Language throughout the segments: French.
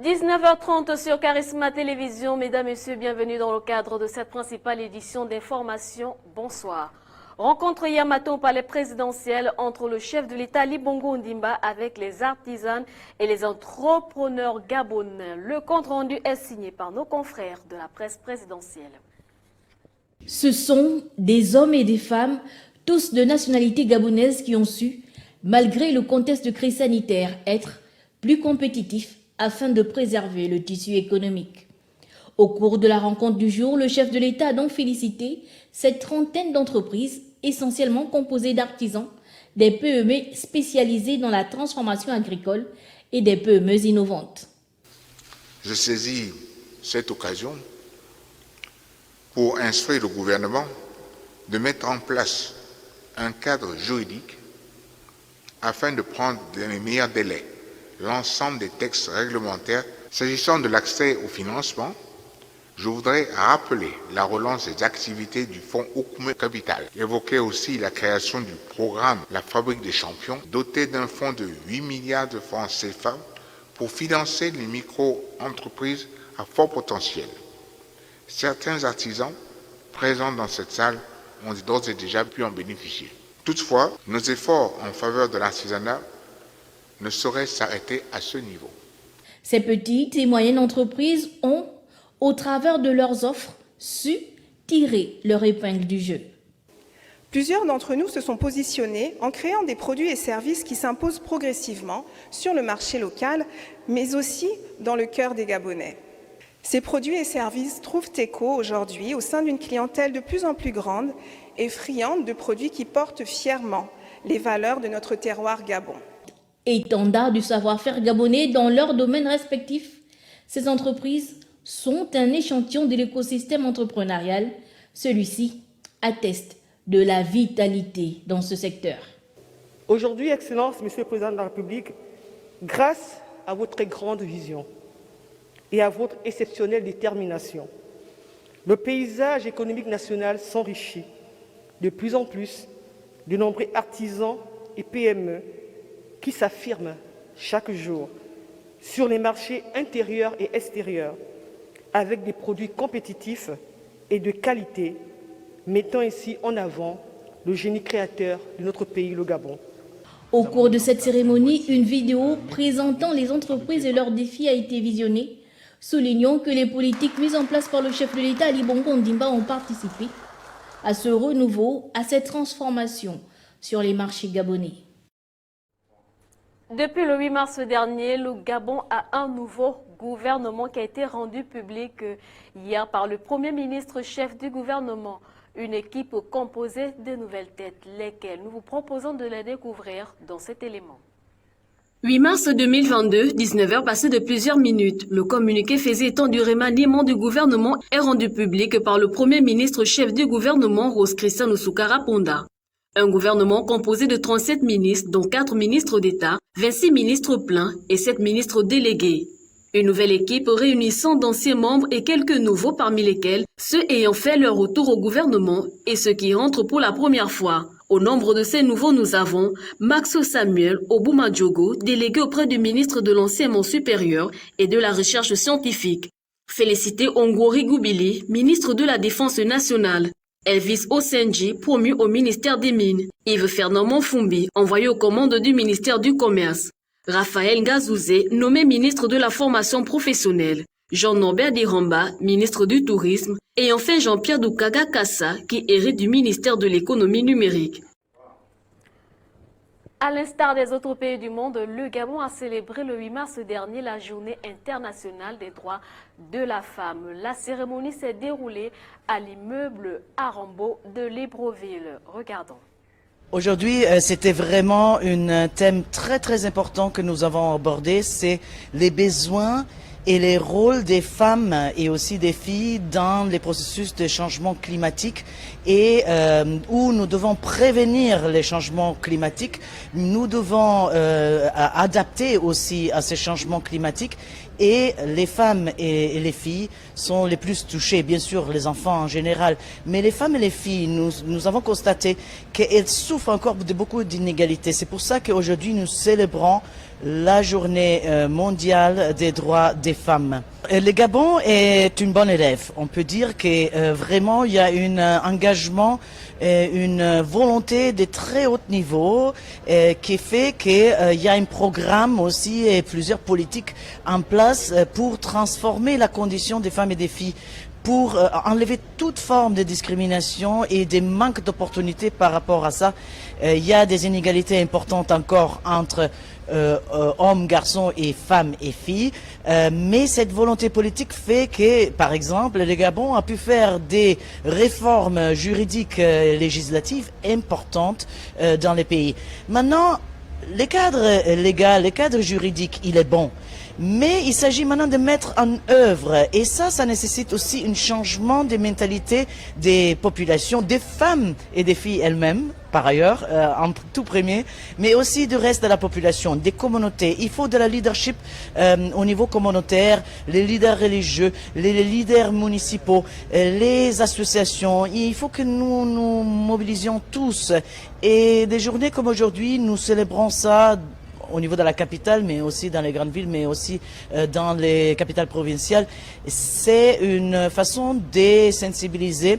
19h30 sur Charisma Télévision. Mesdames, Messieurs, bienvenue dans le cadre de cette principale édition d'information. Bonsoir. Rencontre hier matin au palais présidentiel entre le chef de l'État Ali Bongo Ondimba avec les artisans et les entrepreneurs gabonais. Le compte rendu est signé par nos confrères de la presse présidentielle. Ce sont des hommes et des femmes, tous de nationalité gabonaise, qui ont su, malgré le contexte de crise sanitaire, être plus compétitifs afin de préserver le tissu économique. Au cours de la rencontre du jour, le chef de l'État a donc félicité cette trentaine d'entreprises, essentiellement composées d'artisans, des PME spécialisées dans la transformation agricole et des PME innovantes. Je saisis cette occasion pour instruire le gouvernement de mettre en place un cadre juridique afin de prendre dans les meilleurs délais l'ensemble des textes réglementaires. S'agissant de l'accès au financement, je voudrais rappeler la relance des activités du fonds Okume Capital. Évoquer aussi la création du programme La Fabrique des Champions, doté d'un fonds de 8 milliards de francs CFA pour financer les micro-entreprises à fort potentiel. Certains artisans présents dans cette salle ont d'ores et déjà pu en bénéficier. Toutefois, nos efforts en faveur de l'artisanat ne sauraient s'arrêter à ce niveau. Ces petites et moyennes entreprises ont, au travers de leurs offres, su tirer leur épingle du jeu. Plusieurs d'entre nous se sont positionnés en créant des produits et services qui s'imposent progressivement sur le marché local, mais aussi dans le cœur des Gabonais. Ces produits et services trouvent écho aujourd'hui au sein d'une clientèle de plus en plus grande et friande de produits qui portent fièrement les valeurs de notre terroir Gabon. Étendard du savoir-faire gabonais dans leurs domaines respectifs, ces entreprises sont un échantillon de l'écosystème entrepreneurial. Celui-ci atteste de la vitalité dans ce secteur. Aujourd'hui, Excellence, Monsieur le Président de la République, grâce à votre très grande vision et à votre exceptionnelle détermination, le paysage économique national s'enrichit de plus en plus de nombreux artisans et PME qui s'affirment chaque jour sur les marchés intérieurs et extérieurs avec des produits compétitifs et de qualité, mettant ainsi en avant le génie créateur de notre pays, le Gabon. Au cours de cette cérémonie, une vidéo présentant les entreprises et leurs défis a été visionnée. Soulignons que les politiques mises en place par le chef de l'État, Ali Bongo Ondimba, ont participé à ce renouveau, à cette transformation sur les marchés gabonais. Depuis le 8 mars dernier, le Gabon a un nouveau gouvernement qui a été rendu public hier par le Premier ministre chef du gouvernement. Une équipe composée de nouvelles têtes, lesquelles nous vous proposons de les découvrir dans cet élément. 8 mars 2022, 19h passées de plusieurs minutes, le communiqué faisait état du remaniement du gouvernement est rendu public par le Premier ministre chef du gouvernement, Rose Christian Oussoukara Ponda. Un gouvernement composé de 37 ministres, dont 4 ministres d'État, 26 ministres pleins et 7 ministres délégués. Une nouvelle équipe réunissant d'anciens membres et quelques nouveaux parmi lesquels ceux ayant fait leur retour au gouvernement et ceux qui rentrent pour la première fois. Au nombre de ces nouveaux, nous avons Maxo Samuel Oboumadjogo, délégué auprès du ministre de l'Enseignement supérieur et de la Recherche scientifique. Félicité Ongori Goubili, ministre de la Défense nationale. Elvis Osenji, promu au ministère des Mines. Yves Fernand Monfumbi, envoyé aux commandes du ministère du Commerce. Raphaël Ngazouzé, nommé ministre de la Formation professionnelle. Jean-Norbert Diramba, ministre du Tourisme. Et enfin Jean-Pierre Doukaga Kassa, qui hérite du ministère de l'Économie numérique. À l'instar des autres pays du monde, le Gabon a célébré le 8 mars dernier la Journée internationale des droits de la femme. La cérémonie s'est déroulée à l'immeuble Arambo de Libreville. Regardons. Aujourd'hui, c'était vraiment un thème très important que nous avons abordé, c'est les besoins et les rôles des femmes et aussi des filles dans les processus de changement climatique et où nous devons prévenir les changements climatiques, nous devons adapter aussi à ces changements climatiques et les femmes et les filles sont les plus touchées, bien sûr les enfants en général, mais les femmes et les filles, nous avons constaté qu'elles souffrent encore de beaucoup d'inégalités. C'est pour ça qu'aujourd'hui nous célébrons la journée mondiale des droits des femmes. Le Gabon est une bonne élève. On peut dire que vraiment il y a un engagement, une volonté de très haut niveau qui fait qu'il y a un programme aussi et plusieurs politiques en place pour transformer la condition des femmes et des filles, pour enlever toute forme de discrimination et des manques d'opportunités par rapport à ça. Il y a des inégalités importantes encore entre hommes, garçons et femmes et filles, mais cette volonté politique fait que, par exemple, le Gabon a pu faire des réformes juridiques législatives importantes dans les pays. Maintenant, le cadre légal, le cadre juridique, il est bon. Mais il s'agit maintenant de mettre en œuvre, et ça nécessite aussi un changement des mentalités des populations, des femmes et des filles elles-mêmes, par ailleurs, en tout premier, mais aussi du reste de la population, des communautés. Il faut de la leadership au niveau communautaire, les leaders religieux, les leaders municipaux, les associations. Il faut que nous nous mobilisions tous. Et des journées comme aujourd'hui, nous célébrons ça au niveau de la capitale, mais aussi dans les grandes villes, mais aussi dans les capitales provinciales. C'est une façon de sensibiliser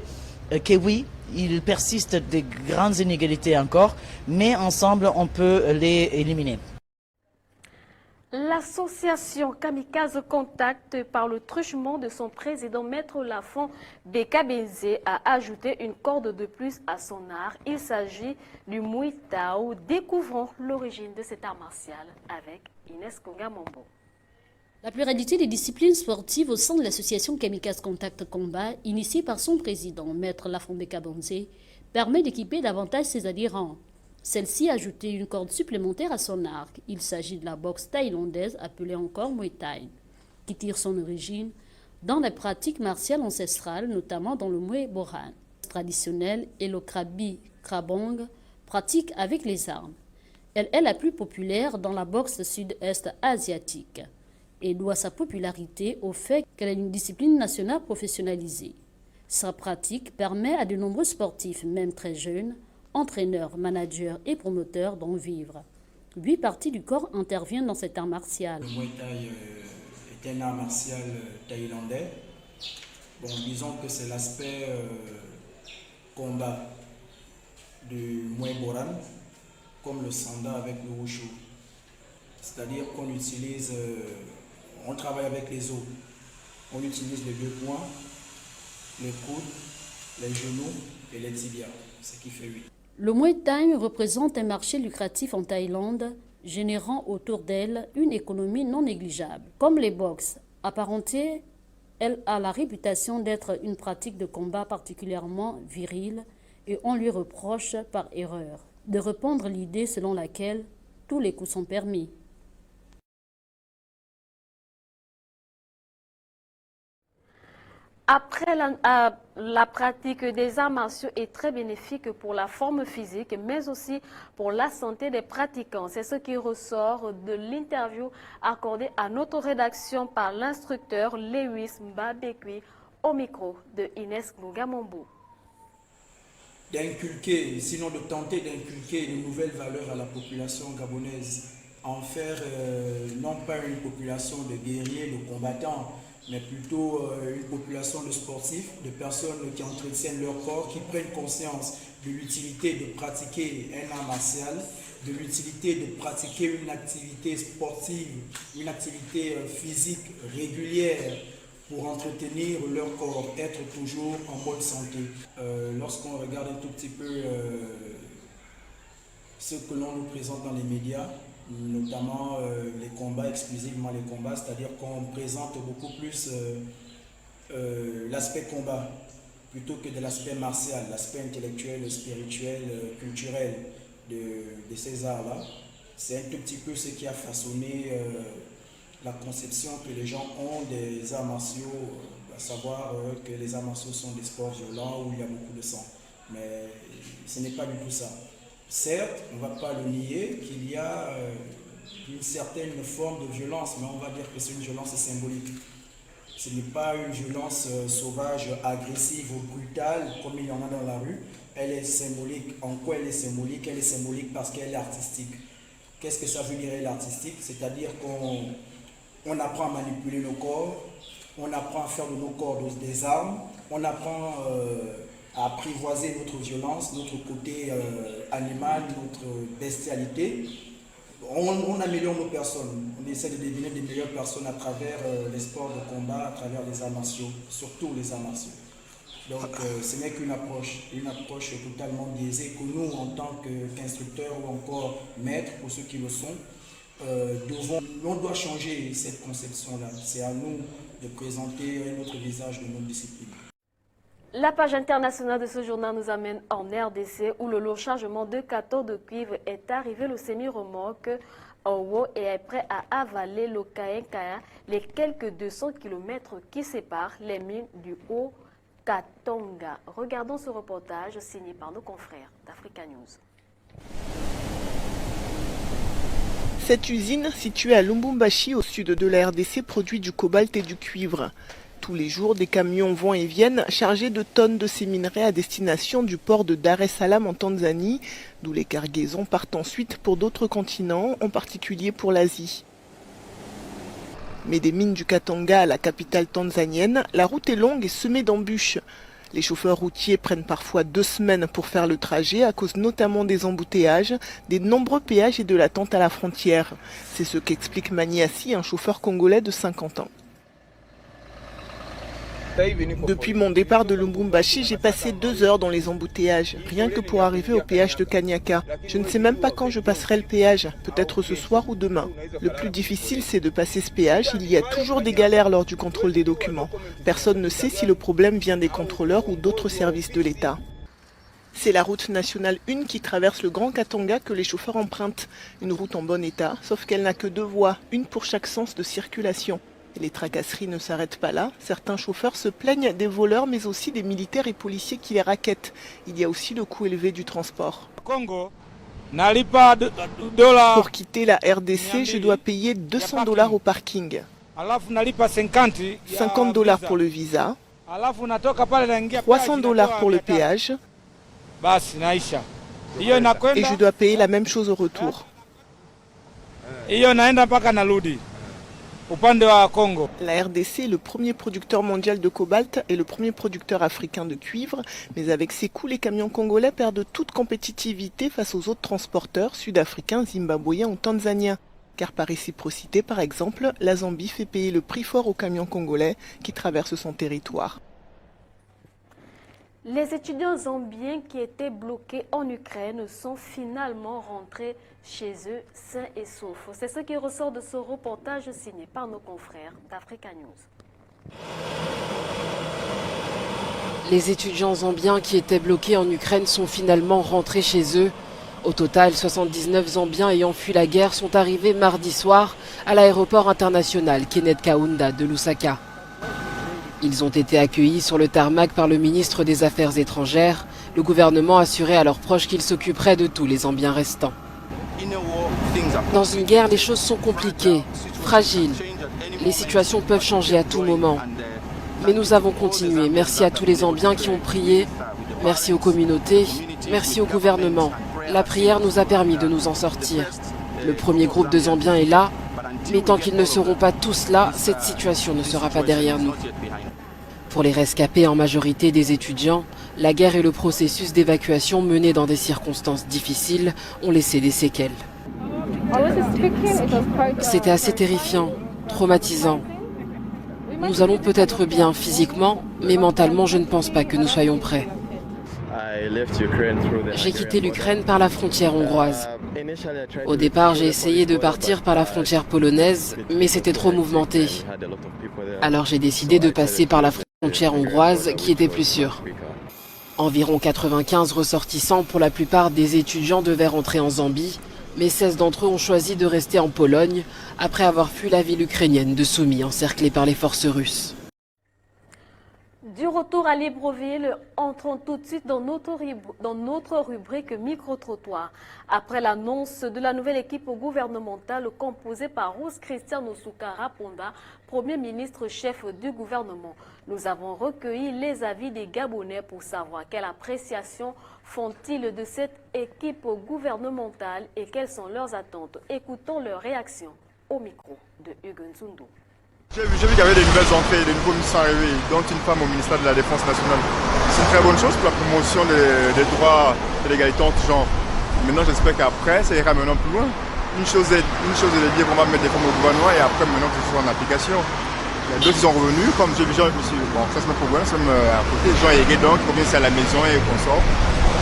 que oui, il persiste des grandes inégalités encore, mais ensemble, on peut les éliminer. L'association Kamikaze Contact, par le truchement de son président, Maître Lafont Beka Benzé, a ajouté une corde de plus à son art. Il s'agit du Muay Thai. Découvrons l'origine de cet art martial avec Inès Konga-Mombo. La pluralité des disciplines sportives au sein de l'association Kamikaze Contact Combat, initiée par son président, Maître Lafont Beka Benzé, permet d'équiper davantage ses adhérents. Celle-ci a ajouté une corde supplémentaire à son arc. Il s'agit de la boxe thaïlandaise, appelée encore Muay Thai, qui tire son origine dans les pratiques martiales ancestrales, notamment dans le Muay Boran traditionnel et le Krabi Krabong, pratique avec les armes. Elle est la plus populaire dans la boxe sud-est asiatique et doit sa popularité au fait qu'elle est une discipline nationale professionnalisée. Sa pratique permet à de nombreux sportifs, même très jeunes, entraîneurs, managers et promoteurs d'en vivre. 8 parties du corps interviennent dans cet art martial. Le Muay Thai est un art martial thaïlandais. Bon, disons que c'est l'aspect combat du Muay Boran, comme le Sanda avec le Wushu. C'est-à-dire qu'on utilise, on travaille avec les os. On utilise les 2 poings, les coudes, les genoux et les tibias, ce qui fait 8. Le Muay Thai représente un marché lucratif en Thaïlande, générant autour d'elle une économie non négligeable. Comme les boxes apparentées, elle a la réputation d'être une pratique de combat particulièrement virile et on lui reproche par erreur de répandre l'idée selon laquelle tous les coups sont permis. Après la pratique des arts martiaux est très bénéfique pour la forme physique, mais aussi pour la santé des pratiquants. C'est ce qui ressort de l'interview accordée à notre rédaction par l'instructeur Lewis Mbabekwi au micro de Inès Konga-Mombo. D'inculquer, sinon de tenter d'inculquer de nouvelles valeurs à la population gabonaise, en faire non pas une population de guerriers, de combattants, mais plutôt une population de sportifs, de personnes qui entretiennent leur corps, qui prennent conscience de l'utilité de pratiquer un art martial, de l'utilité de pratiquer une activité sportive, une activité physique régulière pour entretenir leur corps, être toujours en bonne santé. Lorsqu'on regarde un tout petit peu ce que l'on nous présente dans les médias, notamment les combats, exclusivement les combats, c'est-à-dire qu'on présente beaucoup plus l'aspect combat plutôt que de l'aspect martial, l'aspect intellectuel, spirituel, culturel de ces arts-là. C'est un tout petit peu ce qui a façonné la conception que les gens ont des arts martiaux, à savoir que les arts martiaux sont des sports violents où il y a beaucoup de sang. Mais ce n'est pas du tout ça. Certes, on ne va pas le nier qu'il y a une certaine forme de violence, mais on va dire que c'est une violence symbolique. Ce n'est pas une violence sauvage, agressive ou brutale comme il y en a dans la rue. Elle est symbolique. En quoi elle est symbolique? Elle est symbolique parce qu'elle est artistique. Qu'est-ce que ça veut dire l'artistique? C'est-à-dire qu'on apprend à manipuler nos corps, on apprend à faire de nos corps des armes, on apprend à apprivoiser notre violence, notre côté animal, notre bestialité. On améliore nos personnes, on essaie de devenir des meilleures personnes à travers les sports de combat, à travers les arts martiaux, surtout les arts martiaux. Donc ce n'est qu'une approche totalement biaisée que nous, en tant qu'instructeurs ou encore maîtres, pour ceux qui le sont, on doit changer cette conception-là. C'est à nous de présenter un autre visage de notre discipline. La page internationale de ce journal nous amène en RDC où le lourd chargement de 14 de cuivre est arrivé le semi-remorque Owo et est prêt à avaler le Kayen-Kaya, les quelques 200 km qui séparent les mines du Haut-Katanga. Regardons ce reportage signé par nos confrères d'Africa News. Cette usine, située à Lubumbashi, au sud de la RDC, produit du cobalt et du cuivre. Tous les jours, des camions vont et viennent chargés de tonnes de ces minerais à destination du port de Dar es Salaam en Tanzanie, d'où les cargaisons partent ensuite pour d'autres continents, en particulier pour l'Asie. Mais des mines du Katanga à la capitale tanzanienne, la route est longue et semée d'embûches. Les chauffeurs routiers prennent parfois 2 semaines pour faire le trajet à cause notamment des embouteillages, des nombreux péages et de l'attente à la frontière. C'est ce qu'explique Maniassi, un chauffeur congolais de 50 ans. Depuis mon départ de Lubumbashi, j'ai passé 2 heures dans les embouteillages, rien que pour arriver au péage de Kanyaka. Je ne sais même pas quand je passerai le péage, peut-être ce soir ou demain. Le plus difficile, c'est de passer ce péage. Il y a toujours des galères lors du contrôle des documents. Personne ne sait si le problème vient des contrôleurs ou d'autres services de l'État. C'est la route nationale 1 qui traverse le Grand Katanga que les chauffeurs empruntent. Une route en bon état, sauf qu'elle n'a que 2 voies, une pour chaque sens de circulation. Et les tracasseries ne s'arrêtent pas là. Certains chauffeurs se plaignent des voleurs, mais aussi des militaires et policiers qui les raquettent. Il y a aussi le coût élevé du transport. Pour quitter la RDC, je dois payer $200 au parking. $50 pour le visa. $300 pour le péage. Et je dois payer la même chose au retour. La RDC est le premier producteur mondial de cobalt et le premier producteur africain de cuivre, mais avec ces coûts, les camions congolais perdent toute compétitivité face aux autres transporteurs sud-africains, zimbabwéens ou tanzaniens. Car par réciprocité, par exemple, la Zambie fait payer le prix fort aux camions congolais qui traversent son territoire. Les étudiants zambiens qui étaient bloqués en Ukraine sont finalement rentrés chez eux sains et saufs. C'est ce qui ressort de ce reportage signé par nos confrères d'Africa News. Les étudiants zambiens qui étaient bloqués en Ukraine sont finalement rentrés chez eux. Au total, 79 Zambiens ayant fui la guerre sont arrivés mardi soir à l'aéroport international Kenneth Kaunda de Lusaka. Ils ont été accueillis sur le tarmac par le ministre des Affaires étrangères. Le gouvernement assurait à leurs proches qu'il s'occuperait de tous les Zambiens restants. Dans une guerre, les choses sont compliquées, fragiles. Les situations peuvent changer à tout moment. Mais nous avons continué. Merci à tous les Zambiens qui ont prié. Merci aux communautés. Merci au gouvernement. La prière nous a permis de nous en sortir. Le premier groupe de Zambiens est là. Mais tant qu'ils ne seront pas tous là, cette situation ne sera pas derrière nous. Pour les rescapés, en majorité des étudiants, la guerre et le processus d'évacuation mené dans des circonstances difficiles ont laissé des séquelles. C'était assez terrifiant, traumatisant. Nous allons peut-être bien physiquement, mais mentalement, je ne pense pas que nous soyons prêts. J'ai quitté l'Ukraine par la frontière hongroise. Au départ, j'ai essayé de partir par la frontière polonaise, mais c'était trop mouvementé. Alors j'ai décidé de passer par la frontière hongroise, qui était plus sûre. Environ 95 ressortissants pour la plupart des étudiants devaient rentrer en Zambie, mais 16 d'entre eux ont choisi de rester en Pologne après avoir fui la ville ukrainienne de Soumy encerclée par les forces russes. Du retour à Libreville, entrons tout de suite dans notre rubrique micro-trottoir. Après l'annonce de la nouvelle équipe gouvernementale composée par Rose Christian Oussoukara Ponda, Premier ministre chef du gouvernement, nous avons recueilli les avis des Gabonais pour savoir quelle appréciation font-ils de cette équipe gouvernementale et quelles sont leurs attentes. Écoutons leurs réactions au micro de Hugo Nzundu. J'ai vu qu'il y avait des nouvelles entrées, des nouveaux ministres arrivés, dont une femme au ministère de la Défense nationale. C'est une très bonne chose pour la promotion des droits et l'égalité entre genres. Maintenant, j'espère qu'après, ça ira maintenant plus loin. Une chose est de dire qu'on va mettre des femmes au gouvernement et après, maintenant, que ce soit en application. Il y a d'autres qui sont revenus, comme j'ai vu, bon, ça se met pour gouvernement, ça me à côté, les gens aigués donc, qui reviennent à la maison et qu'on sort.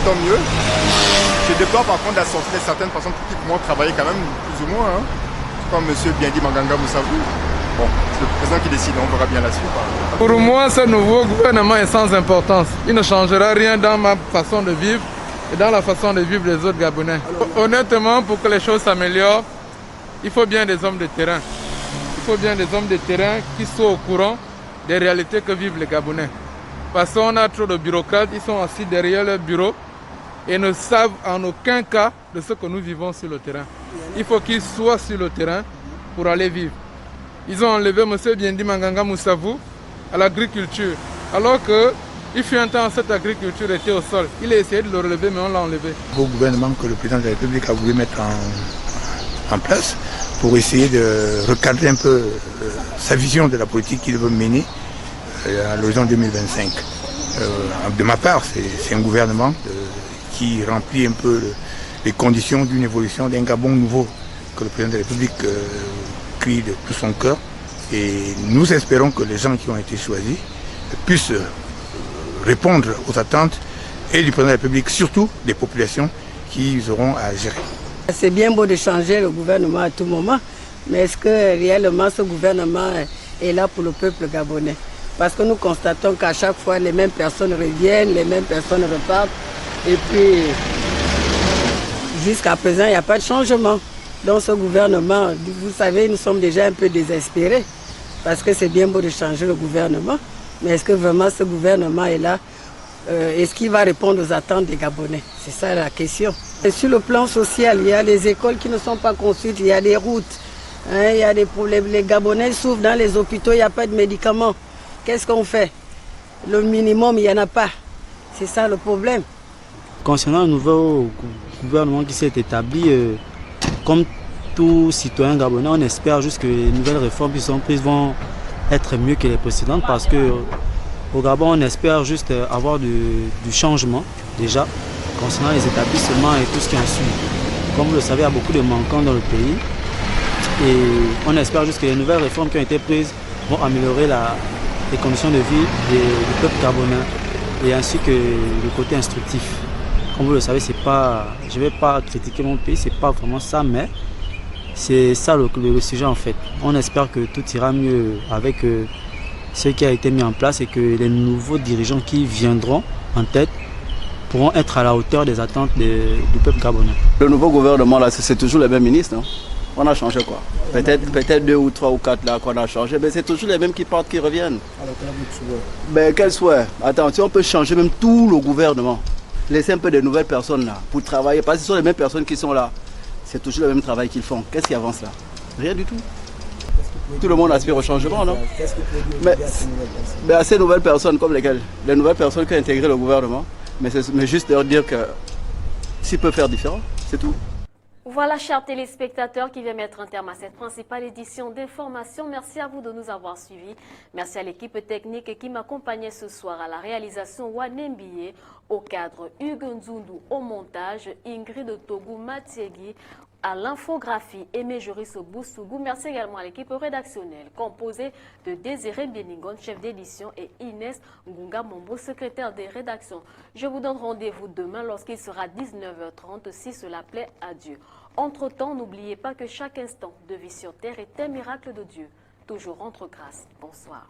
Tant mieux. Je déplore par contre la sortie de certaines personnes qui commencent à travailler quand même, plus ou moins, hein. Comme M. Biendi Manganga Moussavou. Bon, c'est le président qui décide, on verra bien la suite. Pour moi, ce nouveau gouvernement est sans importance. Il ne changera rien dans ma façon de vivre et dans la façon de vivre des autres Gabonais. Honnêtement, pour que les choses s'améliorent, il faut bien des hommes de terrain. Il faut bien des hommes de terrain qui soient au courant des réalités que vivent les Gabonais. Parce qu'on a trop de bureaucrates, ils sont assis derrière leur bureau et ne savent en aucun cas de ce que nous vivons sur le terrain. Il faut qu'ils soient sur le terrain pour aller vivre. Ils ont enlevé M. Biendi Manganga Moussavou à l'agriculture, alors qu'il fut un temps cette agriculture était au sol. Il a essayé de le relever, mais on l'a enlevé. Au gouvernement que le président de la République a voulu mettre en place pour essayer de recadrer un peu sa vision de la politique qu'il veut mener à l'horizon 2025. De ma part, c'est un gouvernement qui remplit un peu les conditions d'une évolution d'un Gabon nouveau que le président de la République de tout son cœur, et nous espérons que les gens qui ont été choisis puissent répondre aux attentes et du président de la République, surtout des populations qui auront à gérer. C'est bien beau de changer le gouvernement à tout moment, mais est-ce que réellement ce gouvernement est là pour le peuple gabonais? Parce que nous constatons qu'à chaque fois les mêmes personnes reviennent, les mêmes personnes repartent, et puis jusqu'à présent il n'y a pas de changement. Dans ce gouvernement, vous savez, nous sommes déjà un peu désespérés parce que c'est bien beau de changer le gouvernement, mais est-ce que vraiment ce gouvernement est là? Est-ce qu'il va répondre aux attentes des Gabonais? C'est ça la question. Et sur le plan social, il y a des écoles qui ne sont pas construites, il y a des routes, hein, il y a des problèmes. Les Gabonais souffrent dans les hôpitaux, il n'y a pas de médicaments. Qu'est-ce qu'on fait? Le minimum, il n'y en a pas. C'est ça le problème. Concernant le nouveau gouvernement qui s'est établi, comme tout citoyen gabonais, on espère juste que les nouvelles réformes qui sont prises vont être mieux que les précédentes parce qu'au Gabon, on espère juste avoir du changement déjà concernant les établissements et tout ce qui en suit. Comme vous le savez, il y a beaucoup de manquants dans le pays et on espère juste que les nouvelles réformes qui ont été prises vont améliorer les conditions de vie du peuple gabonais et ainsi que le côté instructif. Comme vous le savez, c'est pas, je ne vais pas critiquer mon pays, c'est pas vraiment ça, mais c'est ça le sujet en fait. On espère que tout ira mieux avec ce qui a été mis en place et que les nouveaux dirigeants qui viendront en tête pourront être à la hauteur des attentes du peuple gabonais. Le nouveau gouvernement, là, c'est toujours les mêmes ministres. Non? On a changé quoi? Peut-être 2 ou 3 ou 4 là qu'on a changé, mais c'est toujours les mêmes qui partent, qui reviennent. Alors quel souhait? Attends, si on peut changer même tout le gouvernement, laisser un peu de nouvelles personnes là pour travailler, parce que ce sont les mêmes personnes qui sont là. C'est toujours le même travail qu'ils font. Qu'est-ce qui avance là? Rien du tout. Tout le monde aspire au changement, non? Mais à ces nouvelles personnes comme lesquelles? Les nouvelles personnes qui ont intégré le gouvernement, mais juste leur dire que s'ils peuvent faire différent, c'est tout. Voilà, chers téléspectateurs, qui vient mettre un terme à cette principale édition d'information. Merci à vous de nous avoir suivis. Merci à l'équipe technique qui m'accompagnait ce soir à la réalisation Wanembiye, au cadre Hugo Nzundu, au montage Ingrid Togu Matiegui, à l'infographie Aimé Joris Boussougou. Merci également à l'équipe rédactionnelle composée de Désiré Béningon, chef d'édition, et Inès Ngunga Mombo, secrétaire des rédactions. Je vous donne rendez-vous demain lorsqu'il sera 19h30 si cela plaît à Dieu. Entre-temps, n'oubliez pas que chaque instant de vie sur terre est un miracle de Dieu. Toujours entre grâce. Bonsoir.